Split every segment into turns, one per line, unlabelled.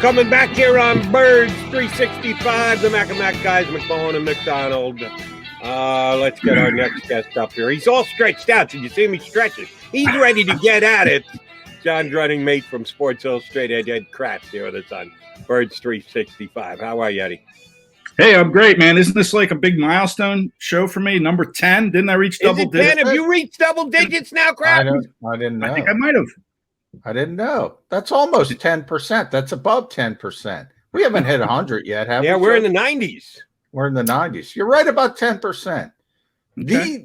Coming back here on Birds 365, the Mac and Mac guys, McMullen and McDonald. Let's get our next guest up here. He's all stretched out. Did you see him? He's stretching. He's ready to get at it. John's running mate from Sports Illustrated, Ed Kracz, here with us on Birds 365. How are you, Eddie?
Hey, I'm great, man. Isn't this like a big milestone show for me? Number 10? Didn't I reach double digits?
Have you reached double digits now, Kracz?
I didn't know.
I think I might have.
I didn't know. That's almost 10%. That's above 10%. We haven't hit 100 yet, have we?
Yeah, we're in the 90s.
We're in the 90s. You're right about 10%.
Okay.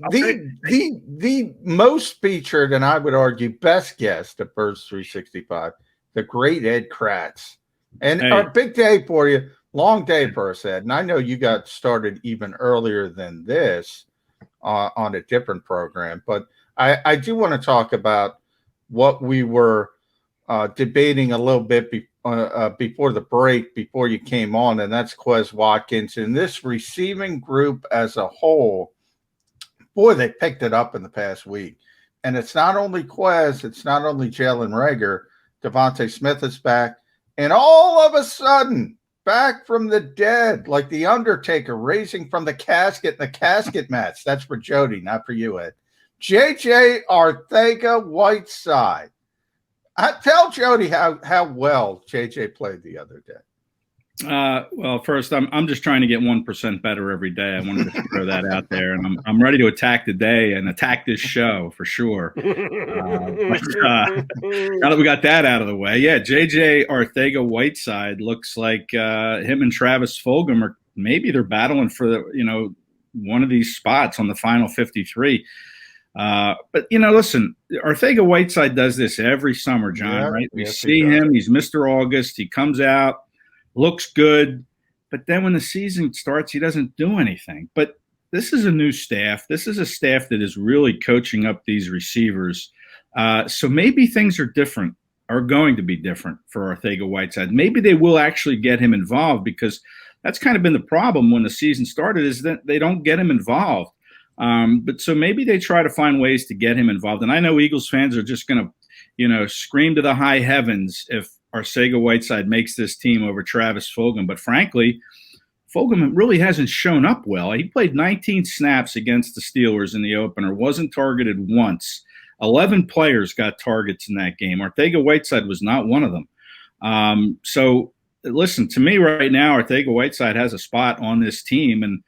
The most featured, and I would argue best guest at Birds 365, the great Ed Kracz. And our big day for you, long day for us, Ed. And I know you got started even earlier than this on a different program, but I do want to talk about what we were debating a little bit before the break, before you came on, and that's Quez Watkins. And this receiving group as a whole, boy, they picked it up in the past week. And it's not only Quez, it's not only Jalen Reagor. Devontae Smith is back. And all of a sudden, back from the dead, like the Undertaker, raising from the casket in the casket match. That's for Jody, not for you, Ed. JJ Arcega-Whiteside. Tell Jody how well JJ played the other day.
Well, first, I'm just trying to get 1% better every day. I wanted to throw that out there, and I'm ready to attack the day and attack this show for sure. Now that we got that out of the way, yeah, JJ Arcega-Whiteside looks like him and Travis Fulgham are maybe they're battling for one of these spots on the final 53. But listen, Arcega-Whiteside does this every summer, John, right? We see him, he's Mr. August, he comes out, looks good, but then when the season starts, he doesn't do anything. But this is a new staff. This is a staff that is really coaching up these receivers. So maybe things are going to be different for Arcega-Whiteside. Maybe they will actually get him involved, because that's kind of been the problem when the season started, is that they don't get him involved. But so maybe they try to find ways to get him involved. And I know Eagles fans are just going to, scream to the high heavens if Arcega-Whiteside makes this team over Travis Fulgham. But frankly, Fulgham really hasn't shown up well. He played 19 snaps against the Steelers in the opener, wasn't targeted once. 11 players got targets in that game. Arcega-Whiteside was not one of them. So listen, to me right now, Arcega-Whiteside has a spot on this team, and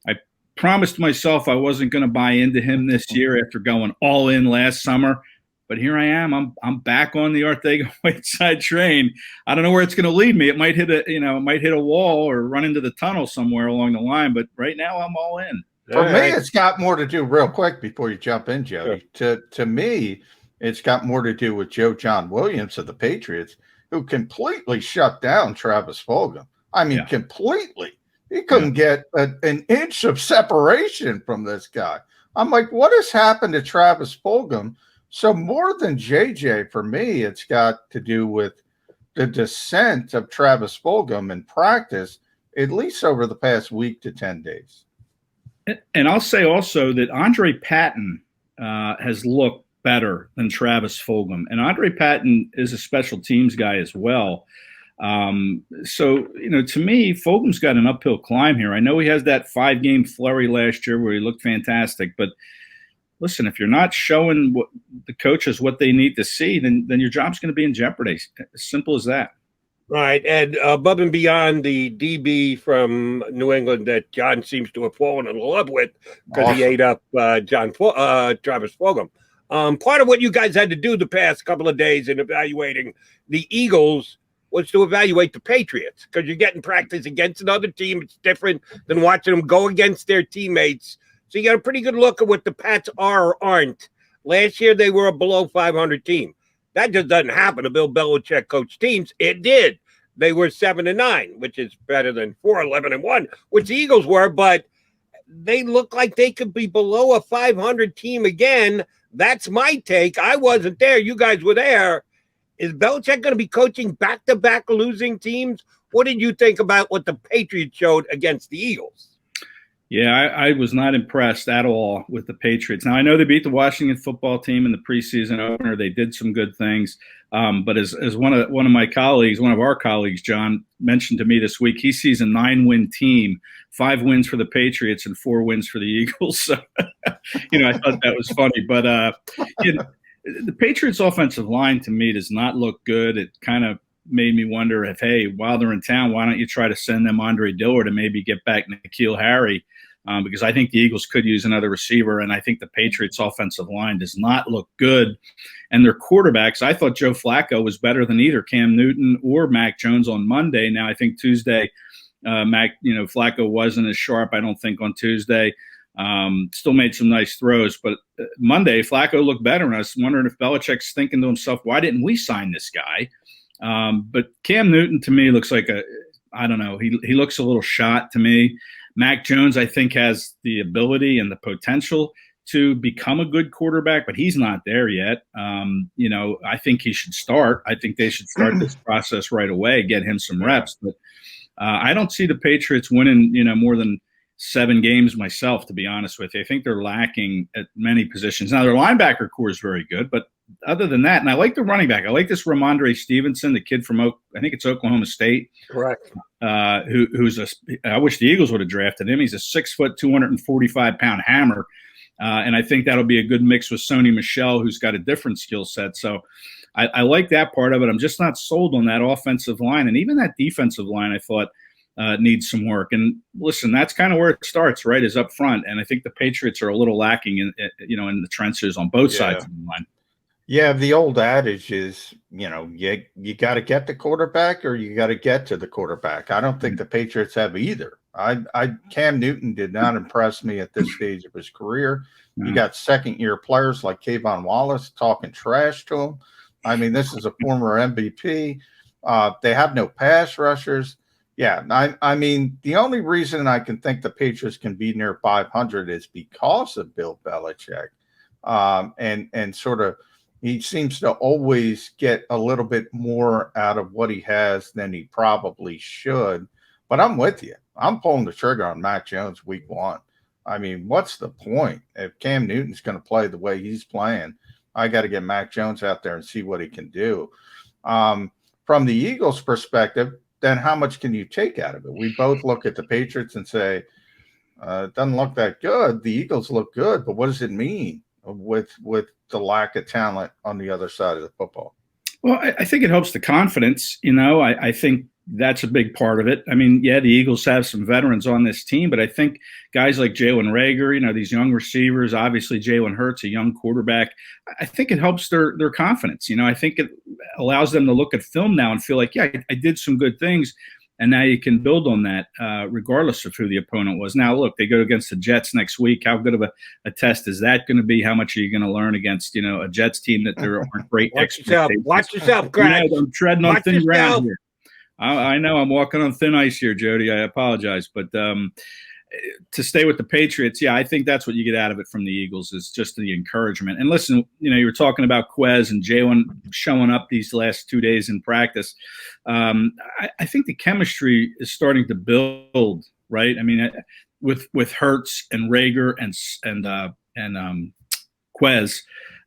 I promised myself I wasn't going to buy into him this year after going all in last summer. But here I am. I'm back on the Arcega-Whiteside train. I don't know where it's going to lead me. It might hit a wall or run into the tunnel somewhere along the line. But right now, I'm all in.
For me, it's got more to do, real quick before you jump in, Jody. Sure. To me, it's got more to do with Joe John Williams of the Patriots, who completely shut down Travis Fulgham. I mean, completely. He couldn't get an inch of separation from this guy. I'm like, what has happened to Travis Fulgham? So more than JJ, for me, it's got to do with the descent of Travis Fulgham in practice, at least over the past week to 10 days.
And I'll say also that Andre Patton has looked better than Travis Fulgham. And Andre Patton is a special teams guy as well. So, to me, Fulgham's got an uphill climb here. I know he has that 5-game flurry last year where he looked fantastic, but listen, if you're not showing the coaches what they need to see, then your job's going to be in jeopardy. As simple as that.
Right. And above and beyond the DB from New England that John seems to have fallen in love with because he ate up Travis Fulgham. Part of what you guys had to do the past couple of days in evaluating the Eagles was to evaluate the Patriots, because you're getting practice against another team. It's different than watching them go against their teammates. So you got a pretty good look at what the Pats are or aren't. Last year, they were a below 500 team. That just doesn't happen to Bill Belichick coach teams. It did. They were 7-9, which is better than 4-11-1, which the Eagles were, but they look like they could be below a 500 team again. That's my take. I wasn't there. You guys were there. Is Belichick going to be coaching back-to-back losing teams? What did you think about what the Patriots showed against the Eagles?
Yeah, I was not impressed at all with the Patriots. Now, I know they beat the Washington football team in the preseason opener. They did some good things. But as one of my colleagues, one of our colleagues, John, mentioned to me this week, he sees a 9-win team, 5 wins for the Patriots and 4 wins for the Eagles. So, I thought that was funny. But the Patriots' offensive line, to me, does not look good. It kind of made me wonder if, hey, while they're in town, why don't you try to send them Andre Dillard and maybe get back N'Keal Harry? Because I think the Eagles could use another receiver, and I think the Patriots' offensive line does not look good. And their quarterbacks, I thought Joe Flacco was better than either Cam Newton or Mac Jones on Monday. Now, I think Tuesday, Flacco wasn't as sharp, I don't think, on Tuesday. Still made some nice throws, but Monday, Flacco looked better, and I was wondering if Belichick's thinking to himself, why didn't we sign this guy? But Cam Newton, to me, looks like I don't know, he looks a little shot to me. Mac Jones, I think, has the ability and the potential to become a good quarterback, but he's not there yet. I think he should start. I think they should start this process right away, get him some reps. But I don't see the Patriots winning, more than 7 games myself, to be honest with you. I think they're lacking at many positions. Now, their linebacker core is very good, but other than that, and I like the running back. I like this Ramondre Stevenson, the kid from I think it's Oklahoma State.
Correct.
Who's I wish the Eagles would have drafted him. He's a 6-foot, 245-pound hammer. And I think that'll be a good mix with Sony Michel, who's got a different skill set. So I like that part of it. I'm just not sold on that offensive line. And even that defensive line, I thought, needs some work. And listen, that's kind of where it starts, right, is up front. And I think the Patriots are a little lacking in the trenches on both sides of the line.
Yeah, the old adage is, you got to get the quarterback or you got to get to the quarterback. I don't think the Patriots have either. Cam Newton did not impress me at this stage of his career. You got second-year players like Kayvon Wallace talking trash to him. I mean, this is a former MVP. They have no pass rushers. Yeah, I mean, the only reason I can think the Patriots can be near 500 is because of Bill Belichick, and sort of. He seems to always get a little bit more out of what he has than he probably should. But I'm with you. I'm pulling the trigger on Mac Jones week 1. I mean, what's the point? If Cam Newton's going to play the way he's playing, I got to get Mac Jones out there and see what he can do. From the Eagles' perspective, then how much can you take out of it? We both look at the Patriots and say, it doesn't look that good. The Eagles look good, but what does it mean with the lack of talent on the other side of the football?
Well, I think it helps the confidence. I think that's a big part of it. I mean, yeah, the Eagles have some veterans on this team, but I think guys like Jalen Reagor, these young receivers, obviously Jalen Hurts, a young quarterback, I think it helps their confidence. I think it allows them to look at film now and feel like, yeah, I did some good things. And now you can build on that regardless of who the opponent was. Now, look, they go against the Jets next week. How good of a test is that going to be? How much are you going to learn against, a Jets team that there aren't great expectations?
Watch yourself, Kracz.
I'm treading on thin ground here. I know I'm walking on thin ice here, Jody. I apologize. But to stay with the Patriots, yeah, I think that's what you get out of it from the Eagles is just the encouragement. And listen, you were talking about Quez and Jalen showing up these last 2 days in practice. I think the chemistry is starting to build, right? I mean, with Hurts and Reagor and Quez,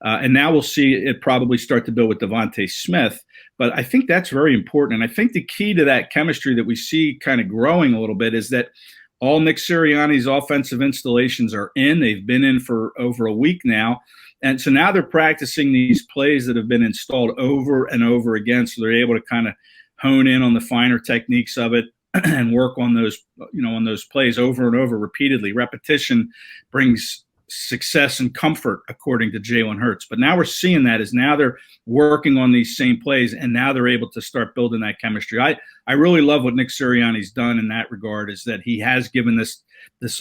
and now we'll see it probably start to build with Devontae Smith. But I think that's very important. And I think the key to that chemistry that we see kind of growing a little bit is that all Nick Sirianni's offensive installations are in. They've been in for over a week now. And so now they're practicing these plays that have been installed over and over again. So they're able to kind of hone in on the finer techniques of it and work on those, on those plays over and over repeatedly. Repetition brings success and comfort, according to Jalen Hurts. But now we're seeing that as now they're working on these same plays, and now they're able to start building that chemistry. I really love what Nick Sirianni's done in that regard, is that he has given this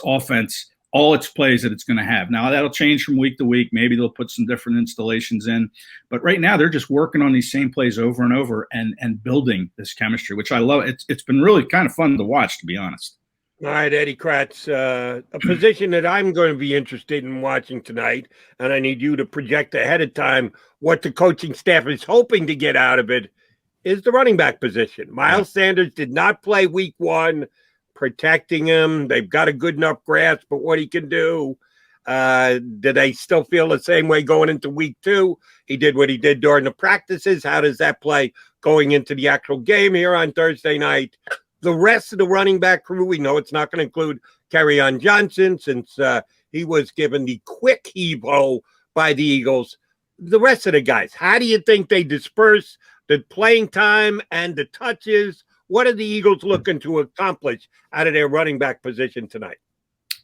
offense all its plays that it's going to have. Now, that'll change from week to week. Maybe they'll put some different installations in. But right now, they're just working on these same plays over and over and building this chemistry, which I love. It's been really kind of fun to watch, to be honest.
All right, Eddie Kracz, a position that I'm going to be interested in watching tonight, and I need you to project ahead of time what the coaching staff is hoping to get out of it, is the running back position. Miles Sanders did not play week 1. protecting him? They've got a good enough grasp of what he can do. Do they still feel the same way going into week 2? He did what he did during the practices. How does that play going into the actual game here on Thursday night? The rest of the running back crew, we know it's not going to include Kerryon Johnson since he was given the quick heave-ho by the Eagles. The rest of the guys, how do you think they disperse the playing time and the touches? What are the Eagles looking to accomplish out of their running back position tonight?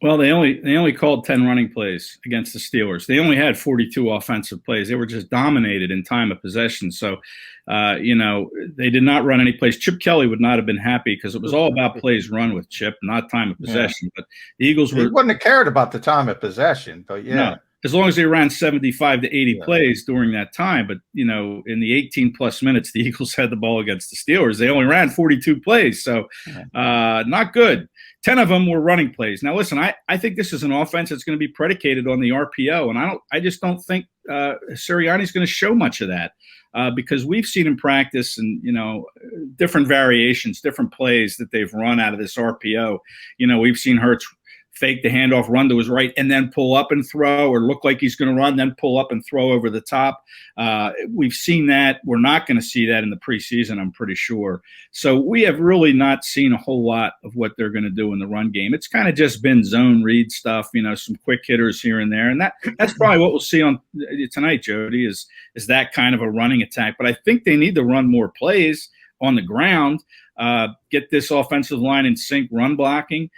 Well, they only called 10 running plays against the Steelers. They only had 42 offensive plays. They were just dominated in time of possession. So, they did not run any plays. Chip Kelly would not have been happy because it was all about plays run with Chip, not time of possession. But the Eagles
wouldn't have cared about the time of possession. But
no, as long as they ran 75 to 80 plays during that time. But, in the 18-plus minutes the Eagles had the ball against the Steelers, they only ran 42 plays. So not good. 10 of them were running plays. Now, listen, I think this is an offense that's going to be predicated on the RPO, and I just don't think Sirianni's going to show much of that because we've seen him practice and, different variations, different plays that they've run out of this RPO. We've seen Hurts fake the handoff, run to his right, and then pull up and throw, or look like he's going to run, then pull up and throw over the top. We've seen that. We're not going to see that in the preseason, I'm pretty sure. So we have really not seen a whole lot of what they're going to do in the run game. It's kind of just been zone read stuff, some quick hitters here and there. And that's probably what we'll see on tonight, Jody, is that kind of a running attack. But I think they need to run more plays on the ground, get this offensive line in sync, run blocking.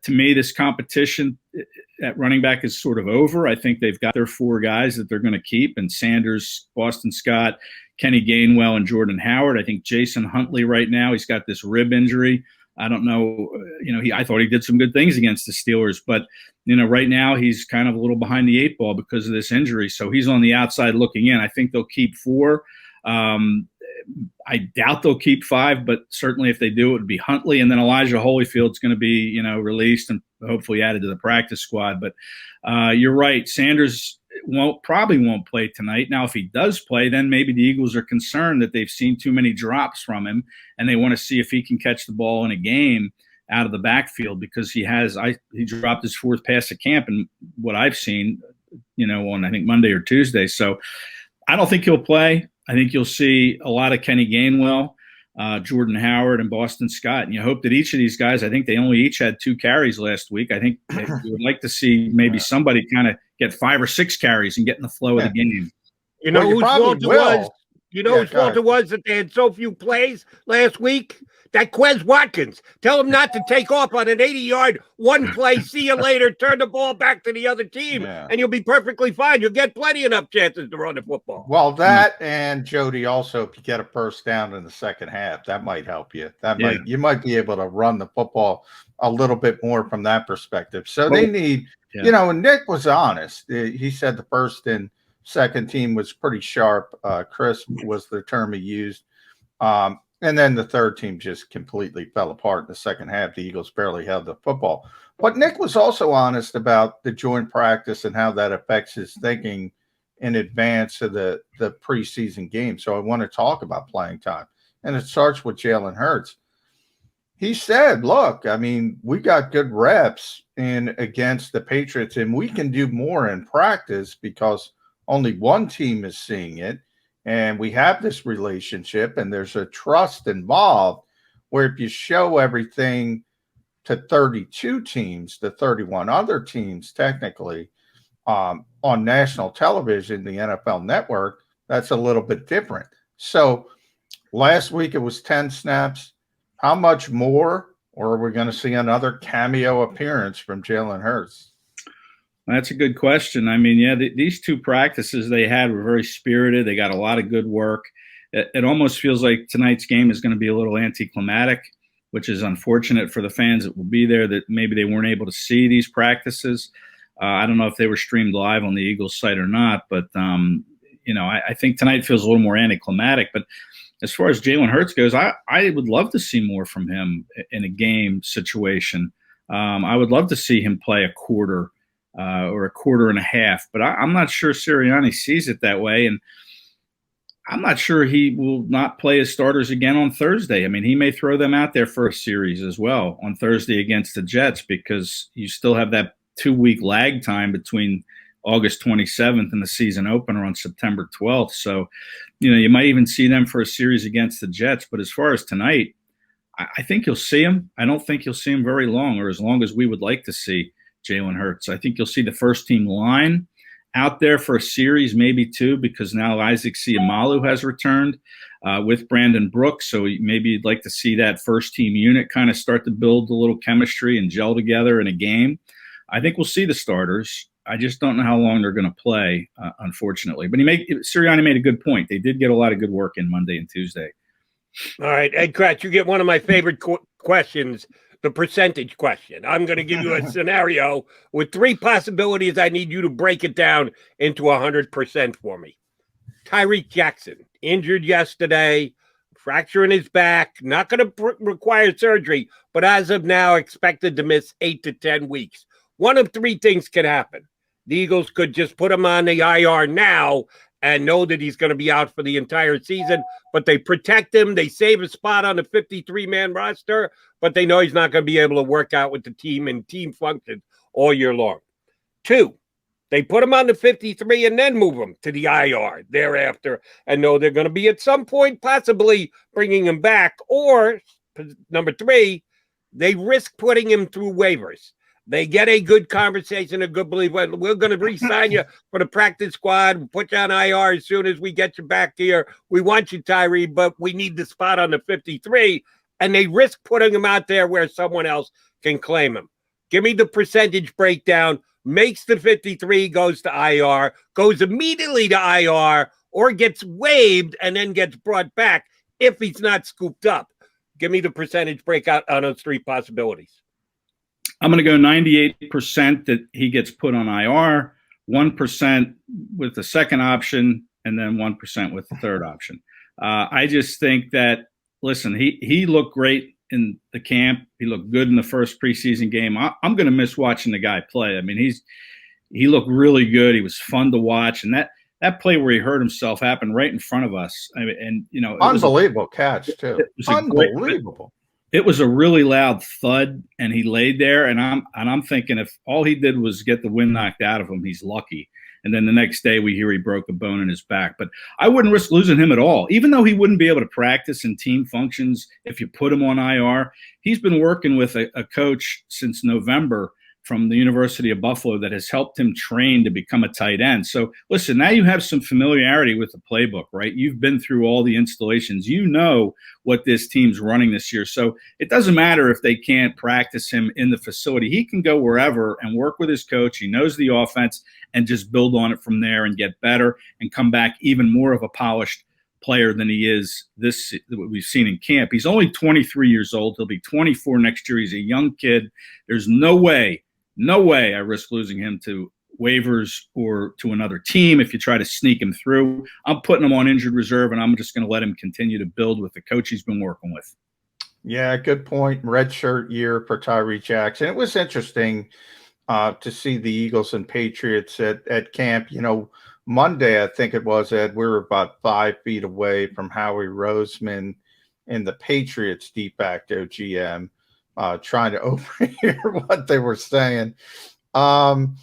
To me, this competition at running back is sort of over. I think they've got their 4 guys that they're going to keep, and Sanders, Boston Scott, Kenny Gainwell, and Jordan Howard. I think Jason Huntley right now, he's got this rib injury. I don't know, I thought he did some good things against the Steelers, but, right now he's kind of a little behind the 8 ball because of this injury. So he's on the outside looking in. I think they'll keep 4. I doubt they'll keep 5, but certainly if they do, it would be Huntley. And then Elijah Holyfield's going to be, released and hopefully added to the practice squad. But you're right. Sanders probably won't play tonight. Now, if he does play, then maybe the Eagles are concerned that they've seen too many drops from him and they want to see if he can catch the ball in a game out of the backfield because he dropped his 4th pass at camp and what I've seen, on I think Monday or Tuesday. So I don't think he'll play. I think you'll see a lot of Kenny Gainwell, Jordan Howard, and Boston Scott. And you hope that each of these guys, I think they only each had 2 carries last week. I think you would like to see maybe somebody kind of get 5 or 6 carries and get in the flow of the game.
Whose fault it was? Whose fault it was that they had so few plays last week? That Quez Watkins. Tell him not to take off on an 80-yard one play. See you later. Turn the ball back to the other team, and you'll be perfectly fine. You'll get plenty enough chances to run the football.
Well, that and Jody also, if you get a first down in the second half, that might help you. You might be able to run the football a little bit more from that perspective. So they need, and Nick was honest. He said the first and second team was pretty sharp. Crisp was the term he used. And then the third team just completely fell apart in the second half. The Eagles barely held the football. But Nick was also honest about the joint practice and how that affects his thinking in advance of the preseason game. So I want to talk about playing time. And it starts with Jalen Hurts. He said, look, we got good reps against the Patriots, and we can do more in practice because only one team is seeing it. And we have this relationship and there's a trust involved where if you show everything to 32 teams, to 31 other teams, technically on national television, the NFL network, that's a little bit different. So last week it was 10 snaps. How much more, or are we going to see another cameo appearance from Jalen Hurts?
That's a good question. These 2 practices they had were very spirited. They got a lot of good work. It almost feels like tonight's game is going to be a little anticlimactic, which is unfortunate for the fans that will be there that maybe they weren't able to see these practices. I don't know if they were streamed live on the Eagles site or not, but, I think tonight feels a little more anticlimactic. But as far as Jalen Hurts goes, I would love to see more from him in a game situation. I would love to see him play a quarter or a quarter and a half, but I'm not sure Sirianni sees it that way. And I'm not sure he will not play his starters again on Thursday. I mean, he may throw them out there for a series as well on Thursday against the Jets, because you still have that 2-week lag time between August 27th and the season opener on September 12th. So, you might even see them for a series against the Jets. But as far as tonight, I think you'll see him. I don't think you'll see him very long, or as long as we would like to see Jalen Hurts. I think you'll see the first team line out there for a series, maybe two, because now Isaac Seumalo has returned with Brandon Brooks. So maybe you'd like to see that first team unit kind of start to build a little chemistry and gel together in a game. I think we'll see the starters. I just don't know how long they're going to play, unfortunately. But Sirianni made a good point. They did get a lot of good work in Monday and Tuesday.
All right, Ed Kracz, you get one of my favorite questions, the percentage question. I'm going to give you a scenario with 3 possibilities. I need you to break it down into 100% for me. Tyree Jackson, injured yesterday, fracture in his back, not going to require surgery, but as of now, expected to miss 8 to 10 weeks. One of 3 things can happen. The Eagles could just put him on the IR now and know that he's going to be out for the entire season, but they protect him. They save a spot on the 53-man roster, but they know he's not going to be able to work out with the team and team functions all year long. 2, they put him on the 53 and then move him to the IR thereafter and know they're going to be at some point possibly bringing him back. Or number 3, they risk putting him through waivers. They get a good conversation, a good belief. We're going to re-sign you for the practice squad and put you on IR as soon as we get you back here. We want you, Tyree, but we need the spot on the 53. And they risk putting him out there where someone else can claim him. Give me the percentage breakdown. Makes the 53, goes to IR, goes immediately to IR, or gets waived and then gets brought back if he's not scooped up. Give me the percentage breakout on those 3 possibilities.
I'm going to go 98% that he gets put on IR, 1% with the second option, and then 1% with the third option. I just think that, listen, he looked great in the camp. He looked good in the first preseason game. I'm going to miss watching the guy play. I mean, he looked really good. He was fun to watch. And that play where he hurt himself happened right in front of us. I mean, and,
unbelievable catch, too. Unbelievable.
It was a really loud thud, and he laid there, and I'm thinking if all he did was get the wind knocked out of him, he's lucky. And then the next day we hear he broke a bone in his back. But I wouldn't risk losing him at all, even though he wouldn't be able to practice in team functions if you put him on IR. He's been working with a coach since November from the University of Buffalo that has helped him train to become a tight end. So listen, now you have some familiarity with the playbook, right? You've been through all the installations. You know what this team's running this year. So it doesn't matter if they can't practice him in the facility. He can go wherever and work with his coach. He knows the offense and just build on it from there and get better and come back even more of a polished player than he is what we've seen in camp. He's only 23 years old. He'll be 24 next year. He's a young kid. There's no way I risk losing him to waivers or to another team if you try to sneak him through. I'm putting him on injured reserve, and I'm just going to let him continue to build with the coach he's been working with.
Yeah, good point. Redshirt year for Tyree Jackson. It was interesting to see the Eagles and Patriots at camp. Monday, I think it was, Ed, we were about 5 feet away from Howie Roseman and the Patriots de facto GM. Trying to overhear what they were saying. And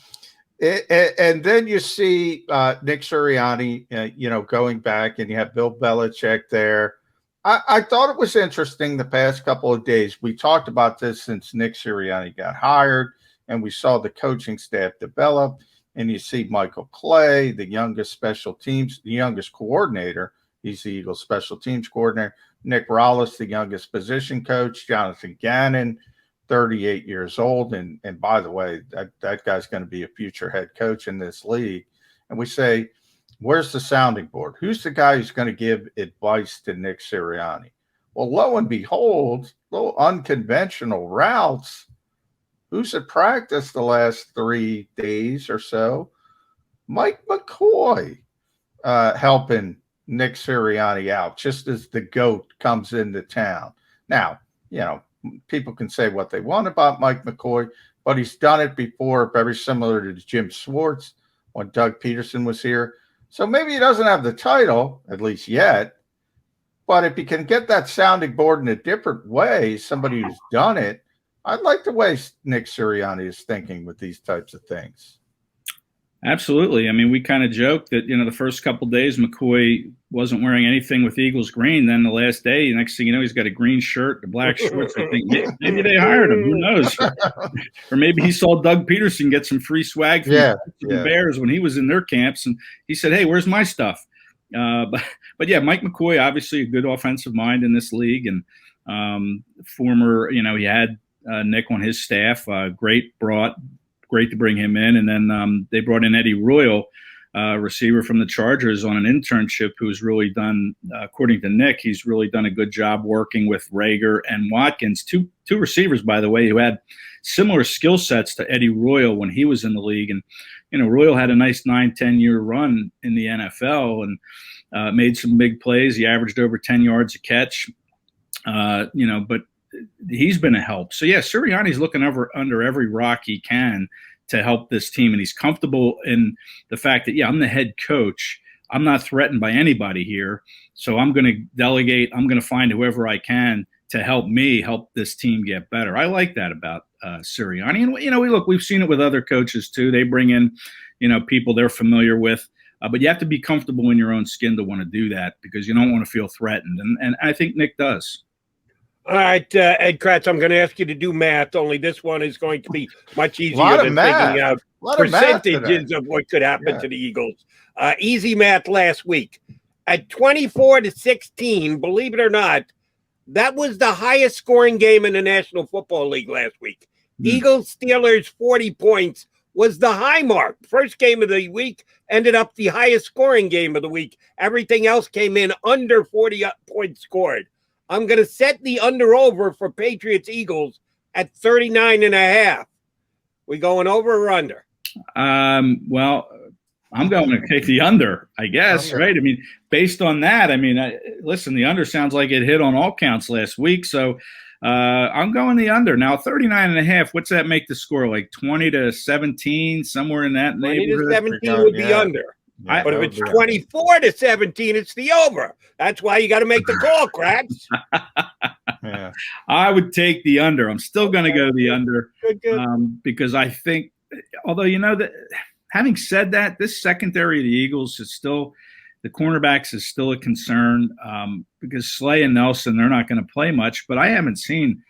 then you see Nick Sirianni, going back, and you have Bill Belichick there. I thought it was interesting the past couple of days. We talked about this since Nick Sirianni got hired, and we saw the coaching staff develop. And you see Michael Clay, the youngest coordinator. He's the Eagles special teams coordinator. Nick Rollis, the youngest position coach. Jonathan Gannon, 38 years old. And by the way, that guy's going to be a future head coach in this league. And we say, where's the sounding board? Who's the guy who's going to give advice to Nick Sirianni? Well, lo and behold, little unconventional routes. Who's at practice the last 3 days or so? Mike McCoy helping Nick Sirianni out just as the GOAT comes into town. Now, people can say what they want about Mike McCoy, but he's done it before, very similar to Jim Schwartz when Doug Peterson was here. So maybe he doesn't have the title, at least yet. But if he can get that sounding board in a different way, somebody who's done it, I'd like the way Nick Sirianni is thinking with these types of things.
Absolutely. I mean, we kind of joked that, the first couple of days McCoy wasn't wearing anything with Eagles green. Then the last day, next thing you know, he's got a green shirt, the black shorts. I think maybe they hired him. Who knows? Or maybe he saw Doug Peterson get some free swag from the Bears when he was in their camps. And he said, hey, where's my stuff? But yeah, Mike McCoy, obviously a good offensive mind in this league. And former, he had Nick on his staff, great to bring him in. And then they brought in Eddie Royal, receiver from the Chargers, on an internship, who's really done, according to Nick, he's really done a good job working with Rager and Watkins, two receivers, by the way, who had similar skill sets to Eddie Royal when he was in the league. And, Royal had a nice 9-10 year run in the NFL and made some big plays. He averaged over 10 yards a catch, but he's been a help. So, yeah, Sirianni's looking under every rock he can to help this team, and he's comfortable in the fact that, I'm the head coach. I'm not threatened by anybody here, so I'm going to delegate. I'm going to find whoever I can to help this team get better. I like that about Sirianni. And, we've seen it with other coaches too. They bring in, people they're familiar with, but you have to be comfortable in your own skin to want to do that, because you don't want to feel threatened. And I think Nick does.
All right, Ed Kracz, I'm going to ask you to do math, only this one is going to be much easier than figuring out percentages of what could happen to the Eagles. Easy math last week. At 24-16, believe it or not, that was the highest scoring game in the National Football League last week. Eagles-Steelers 40 points was the high mark. First game of the week ended up the highest scoring game of the week. Everything else came in under 40 points scored. I'm going to set the under-over for Patriots-Eagles at 39.5. We going over or under?
Well, I'm going to take the under, I guess, right? I mean, based on that, listen, the under sounds like it hit on all counts last week. So I'm going the under. Now, 39.5, what's that make the score? Like 20-17, somewhere in that neighborhood?
20-17 would be under. Yeah, but if it's 24-17, it's the over. That's why you got to make the call, Kracz.
Yeah. I would take the under. I'm still going to go the under. Good. Because I think, although, that having said that, this secondary of the Eagles is still, the cornerbacks is still a concern, because Slay and Nelson, they're not going to play much. But I haven't seen,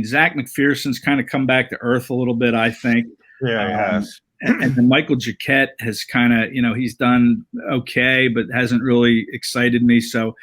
Zach McPherson's kind of come back to earth a little bit, I think.
Yeah, he has.
And then Michael Jacquet has kind of, he's done okay, but hasn't really excited me. So,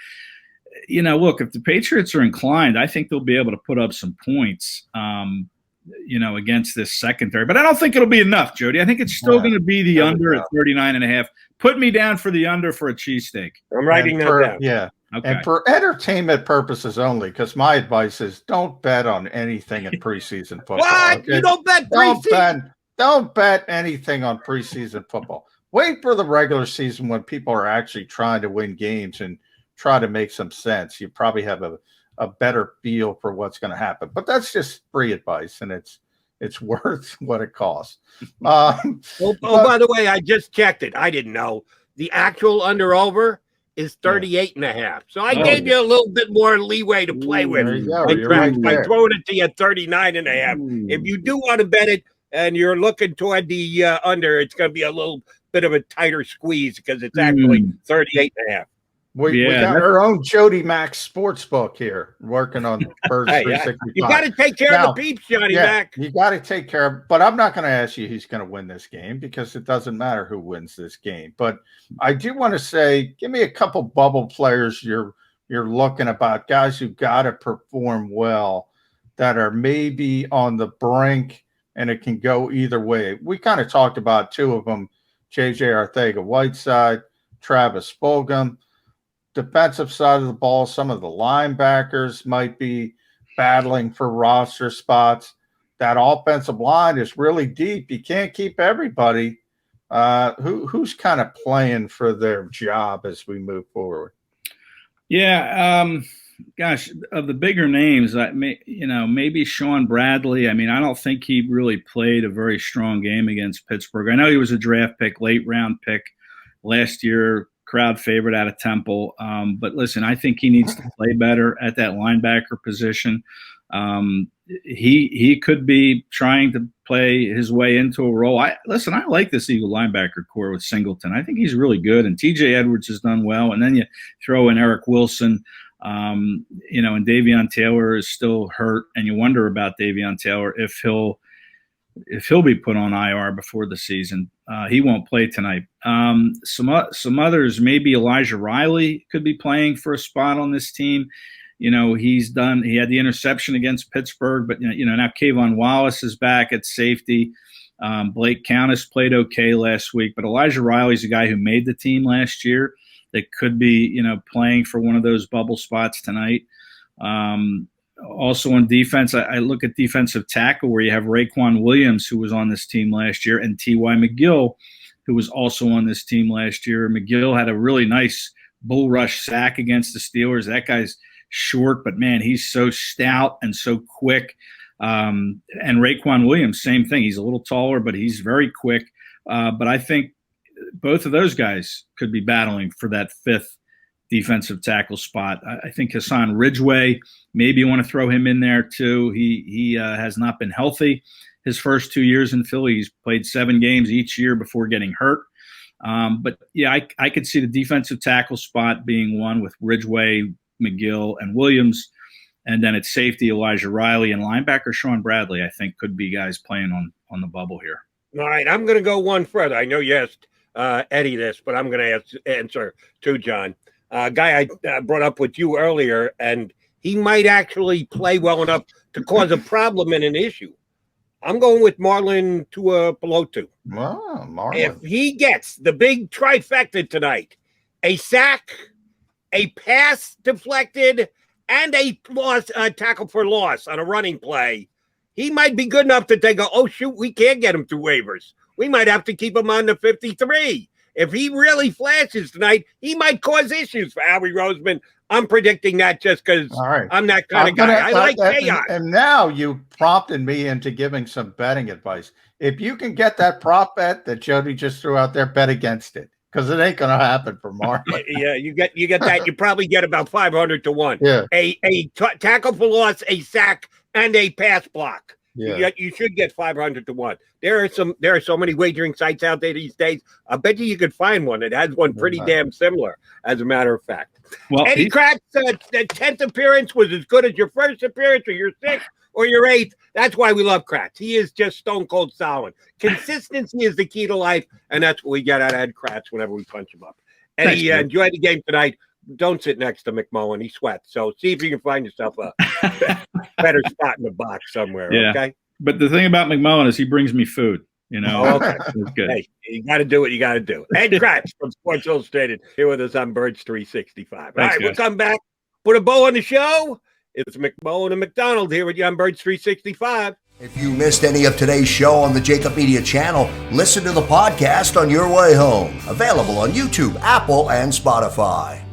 look, if the Patriots are inclined, I think they'll be able to put up some points, against this secondary. But I don't think it'll be enough, Jody. I think it's still going to be the under at 39.5. Put me down for the under for a cheesesteak.
I'm writing that down.
Yeah. Okay. And for entertainment purposes only, because my advice is don't bet on anything in preseason football.
What? Okay? You don't bet preseason?
Don't bet anything on preseason football. Wait for the regular season when people are actually trying to win games and try to make some sense. You probably have a better feel for what's going to happen. But that's just free advice, and it's worth what it costs.
By the way, I just checked it. I didn't know. The actual under-over is 38.5. So I gave you a little bit more leeway to play with by throwing it to you at 39.5. If you do want to bet it, and you're looking toward the under, it's going to be a little bit of a tighter squeeze because it's actually 38.5.
We got our own Jody Max Sportsbook here working on Birds 365.
You got to take care of the peeps, Johnny Mac.
You got to take care of, but I'm not going to ask you who's going to win this game because it doesn't matter who wins this game. But I do want to say, give me a couple bubble players you're looking about, guys who got to perform well that are maybe on the brink. And it can go either way. We kind of talked about two of them, J.J. Arcega-Whiteside, Travis Fulgham. Defensive side of the ball, some of the linebackers might be battling for roster spots. That offensive line is really deep. You can't keep everybody. Who's kind of playing for their job as we move forward?
Yeah, gosh, of the bigger names, maybe Sean Bradley. I don't think he really played a very strong game against Pittsburgh. I know he was a draft pick, late round pick last year, crowd favorite out of Temple. But listen, I think he needs to play better at that linebacker position. He could be trying to play his way into a role. I like this Eagle linebacker core with Singleton. I think he's really good, and TJ Edwards has done well. And then you throw in Eric Wilson, and Davion Taylor is still hurt, and you wonder about Davion Taylor if he'll be put on IR before the season. He won't play tonight. Some others, maybe Elijah Riley could be playing for a spot on this team. He had the interception against Pittsburgh, but now Kayvon Wallace is back at safety. Blake Countess played okay last week, but Elijah Riley's a guy who made the team last year that could be, playing for one of those bubble spots tonight. Also on defense, I look at defensive tackle where you have Raekwon Williams, who was on this team last year, and T.Y. McGill, who was also on this team last year. McGill had a really nice bull rush sack against the Steelers. That guy's short, but man, he's so stout and so quick. And Raekwon Williams, same thing. He's a little taller, but he's very quick. But I think both of those guys could be battling for that fifth defensive tackle spot. I think Hassan Ridgeway, maybe you want to throw him in there too. He has not been healthy his first 2 years in Philly. He's played 7 games each year before getting hurt. But yeah, I could see the defensive tackle spot being one with Ridgeway, McGill, and Williams. And then at safety, Elijah Riley, and linebacker Sean Bradley, I think, could be guys playing on the bubble here.
All right, I'm going to go one further. I know you asked Eddie this, but I'm going to answer too, John. Guy I brought up with you earlier, and he might actually play well enough to cause a problem and an issue. I'm going with Marlon Tuipulotu.
Wow, Marlon.
If he gets the big trifecta tonight, a sack, a pass deflected, and a tackle for loss on a running play, he might be good enough that they go, oh, shoot, we can't get him through waivers. We might have to keep him on the 53. If he really flashes tonight, he might cause issues for Howie Roseman. I'm predicting that just because I'm that kind of guy. I like chaos.
And now you prompted me into giving some betting advice. If you can get that prop bet that Jody just threw out there, bet against it, because it ain't going to happen for Marlon.
Yeah, you get that. You probably get about 500 to 1.
Yeah.
A tackle for loss, a sack, and a pass block.
Yeah.
You should get 500 to 1. There are so many wagering sites out there these days. I bet you could find one that has one pretty damn similar, as a matter of fact. Well, Eddie Kracz, the 10th appearance was as good as your first appearance, or your 6th, or your 8th. That's why we love Kracz. He is just stone cold solid. Consistency is the key to life, and that's what we get out of Ed Kracz whenever we punch him up. Eddie, enjoy the game tonight. Don't sit next to McMullen. He sweats. So see if you can find yourself a better spot in the box somewhere. Yeah. Okay.
But the thing about McMullen is he brings me food.
Okay. It's good. Hey, you got to do what you got to do. Ed Kracz from Sports Illustrated here with us on Birds 365. All right, we'll come back. Put a bow on the show. It's McMullen and McDonald here with you on Birds 365.
If you missed any of today's show on the JAKIB Media channel, listen to the podcast on your way home. Available on YouTube, Apple, and Spotify.